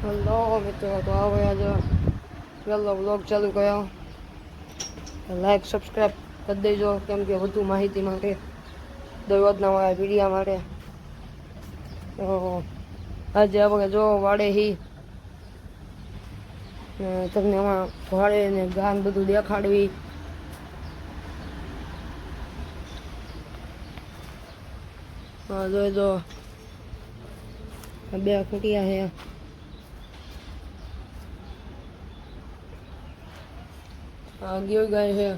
Hello મિત્રો, તો હવે આજે પહેલો વ્લોગ ચાલુ કર્યો. લાઈક સબસ્ક્રાઈબ કરી દેજો, કેમ કે વધુ માહિતી માટે દરરોજના મારા વિડીયા માટે. તો આજે આપણે જો વાડે હી તમને એમાં વાડે ને ગાન બધું દેખાડવી. જો બે ખૂટિયા છે. ગીર ગાય છે.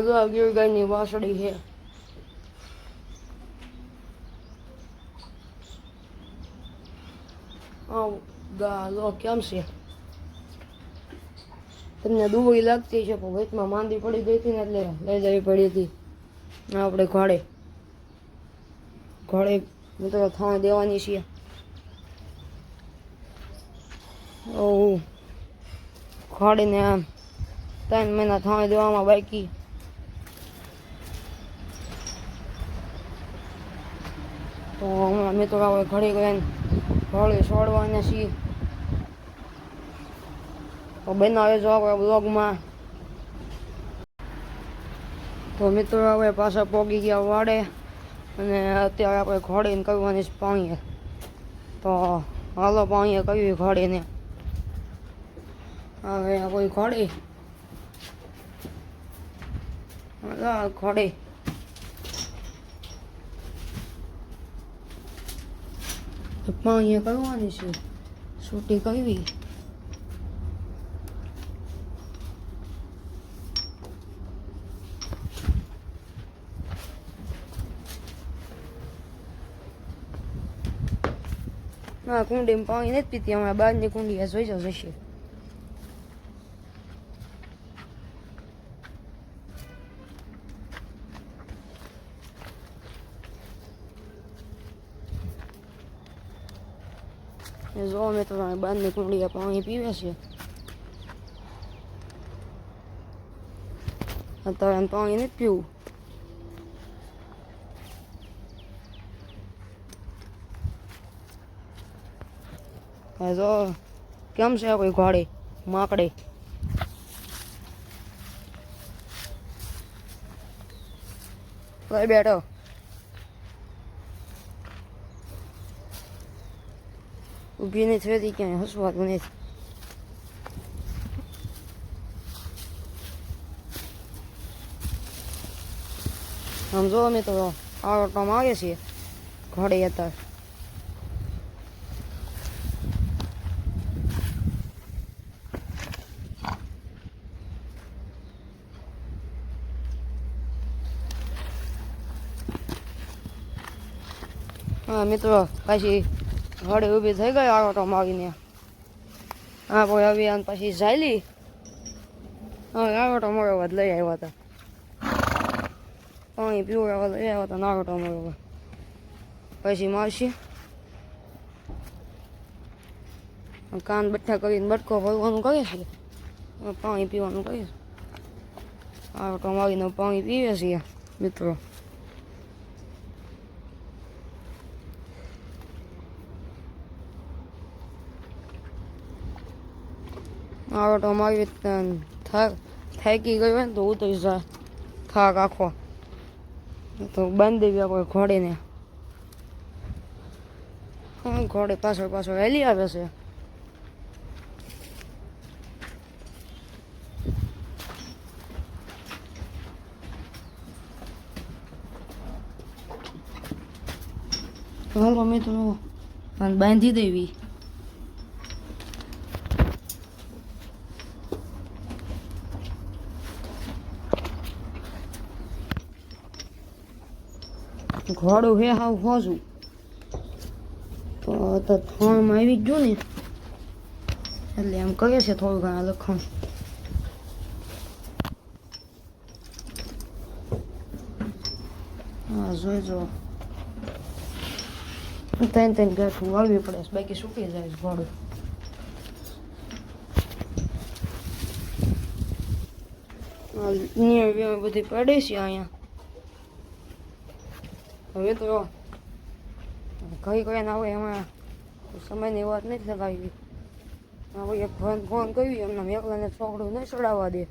જો ગીર ગાયની વાસળી છે. કેમ છે? તમને દુબળી લાગતી છે, પણ વચમાં માંદી પડી ગઈ હતી ને એટલે લઈ જવી પડી હતી આપણે ઘોડે મિત્રો થાણે દેવાની છીએ. ઘોડીને આમ 3 મહિના થાણે દેવામાં બાકી. તો હમણાં મિત્રો આપણે ઘડી કરીને ઘોડી છોડવાના છીએ. તો બનાવે જો આપણે બ્લોગમાં. તો મિત્રો આપણે પાછા પોગી ગયા વાડે, અને અત્યારે આપણે ઘોડીને કરવાની છે પાણીએ. તો હાલો પાણીએ કરવી ઘોડીને. હવે આપણી ઘોડી પાણીએ કરવાની છે, છૂટી કરવી. કુંડીમાં પાણી નથી પીતી, હમણાં બહારની કુંડી જોઈ જશે. જો અમે તો બહારની કુંડીએ પાણી પીવે છે. અત્યારે પાણી નથી પીવું. જો કેમ છે કોઈ ઘોડી માકડી? કઈ બેઠો? ઊભી નહીં થતી, ક્યાંય હસવાતું નથી. આમ જો અમે તો આટોમાં આવે છીએ ઘોડી અત્યારે. હા મિત્રો, પાછી ઘોડી ઊભી થઈ ગઈ આટો મારીને. હા ભાઈ, હવે આને પછી ઝાલી આટો મારવા જ લઈ આવ્યા હતા. પાણી પીવડાવવા લઈ આવ્યા હતા નાટો મારવા. પછી મારશે કાન બઠ્ઠા કરીને બટકો ભરવાનું કરે છે, પાણી પીવાનું કરે છે. આટો મારીને પાણી પીવે છે મિત્રો. આટો મારી થાકી ગયો હોય ને તો ઉતરી જાય થાક આખો. તો બાંધી દેવી આપણે ઘોડીને. ઘોડી પાછળ હેલી આવે છે. હાલો મિત્રો, બાંધી દેવી. ઘોડું હે હાવ હોજું તો થાણમાં આવી જ ગયું ને, એટલે એમ કહે છે થોડું ઘણા લખણ. હા જોઈજો, 3 ગાંઠું વાળવી પડે, બાકી સૂકી જાય ઘોડું. બધી પડે છે અહીંયા. હવે તો કઈ કઈ ના હોય એમાં સમયની વાત નથી થવાવી. હવે એક ફોન કરવી એમને એકલાને છોકરું નહીં ચડાવવા દે.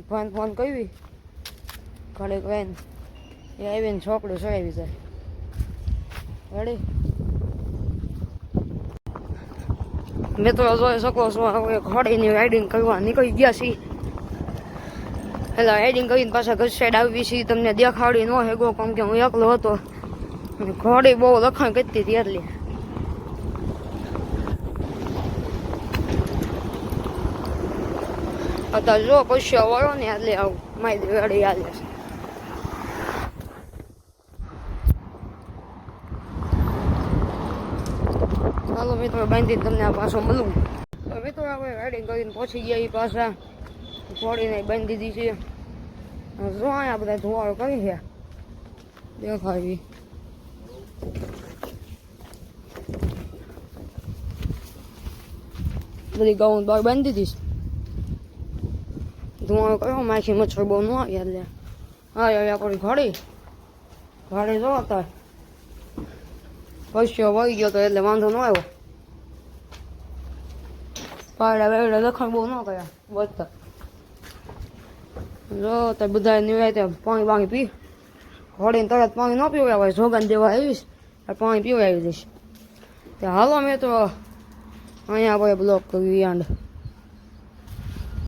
ફોન કરવી ઘરે કહીને એ આવીને છોકરું ચડાવી જાય. રેડી મિત્રો જોઈ શકો છો હવે ઘોડીની રાઇડિંગ કરવા નીકળી ગયા છીએ. એટલે રાઇડિંગ કરીને પાછા ઘર સાઈડ આવી છીએ. તમને દેખાડી ન હેગો કેમ કે હું એકલો હતો. ઘોડી બહુ લખાણ કરતી હતી એટલે અત્યારે જો પૈસા વળો ને એટલે આવું મારી ગાડી હાલે છે. ચાલો મિત્રો બાંધીને તમને આ પાછો મળું. તો મિત્રો આપણે રાઇડિંગ કરીને પહોંચી ગયા પાછા ઘોડીને બાંધી દીધી છે. જો અહીંયા બધા ધોવાળો કરી છે દેખાવી. બધી ગાઉન બહાર બાંધી દીધીશ. ધુમાડો કર્યો માખી મચ્છર બહુ ન આવે એટલે હા આપણી ઘોડી જો હતા પૈસો વહી ગયો તો એટલે વાંધો ન આવ્યો. પાડા વેડા લખાણ બહુ ન કર્યા વધતા. જો તો બધા નિવાય પાણી પી ઘોડીને તરત પાણી ન પીવડાવાય. જોગાન દેવા આવીશ પાણી પીવડાવી દઈશ. હાલો મેં તો અહીંયા આપણે બ્લોક કર્યું યાંડ.